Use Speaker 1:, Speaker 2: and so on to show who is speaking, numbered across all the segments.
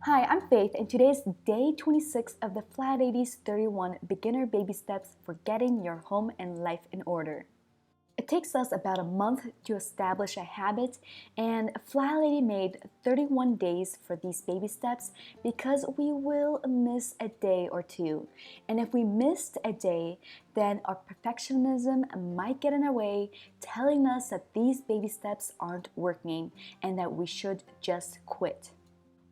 Speaker 1: Hi, I'm Faith, and today is day 26 of the Flylady's 31 Beginner Baby Steps for Getting Your Home and Life in Order. It takes us about a month to establish a habit, and Flylady made 31 days for these baby steps because we will miss a day or two. And if we missed a day, then our perfectionism might get in our way, telling us that these baby steps aren't working and that we should just quit.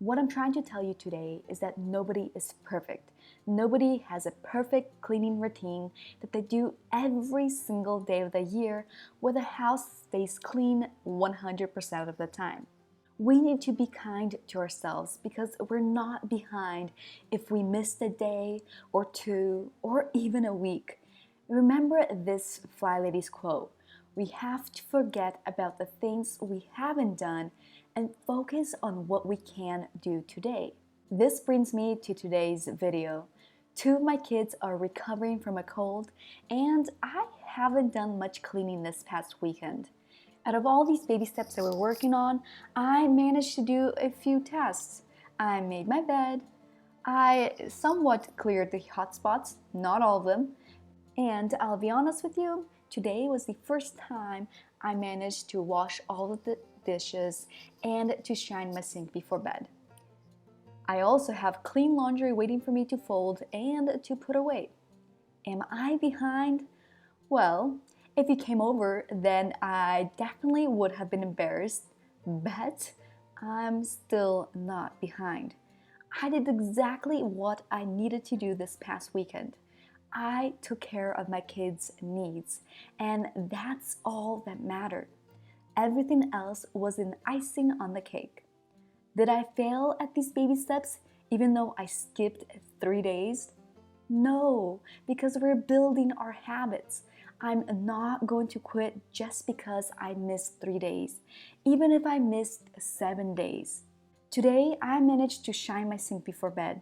Speaker 1: What I'm trying to tell you today is that nobody is perfect. Nobody has a perfect cleaning routine that they do every single day of the year where the house stays clean 100% of the time. We need to be kind to ourselves because we're not behind if we missed a day or two or even a week. Remember this Flylady's quote: we have to forget about the things we haven't done and focus on what we can do today. This brings me to today's video. Two of my kids are recovering from a cold, and I haven't done much cleaning this past weekend. Out of all these baby steps that we're working on, I managed to do a few tasks. I made my bed, I somewhat cleared the hot spots, not all of them, and I'll be honest with you, today was the first time I managed to wash all of the dishes and to shine my sink before bed. I also have clean laundry waiting for me to fold and to put away. Am I behind? Well, if you came over, then I definitely would have been embarrassed, but I'm still not behind. I did exactly what I needed to do this past weekend. I took care of my kids' needs, and that's all that mattered. Everything else was an icing on the cake. Did I fail at these baby steps even though I skipped 3 days? No, because we're building our habits. I'm not going to quit just because I missed 3 days, even if I missed 7 days. Today, I managed to shine my sink before bed,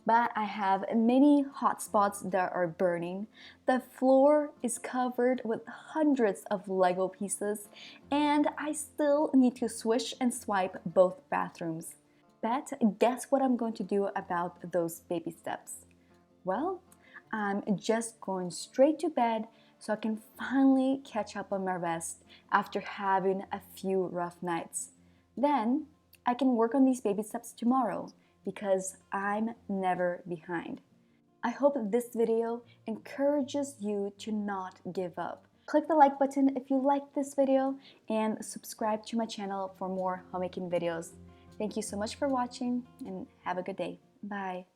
Speaker 1: but I have many hot spots that are burning. The floor is covered with hundreds of Lego pieces, and I still need to swish and swipe both bathrooms. But guess what I'm going to do about those baby steps? Well, I'm just going straight to bed so I can finally catch up on my rest after having a few rough nights. Then I can work on these baby steps tomorrow because I'm never behind. I hope this video encourages you to not give up. Click the like button if you liked this video and subscribe to my channel for more homemaking videos. Thank you so much for watching and have a good day. Bye.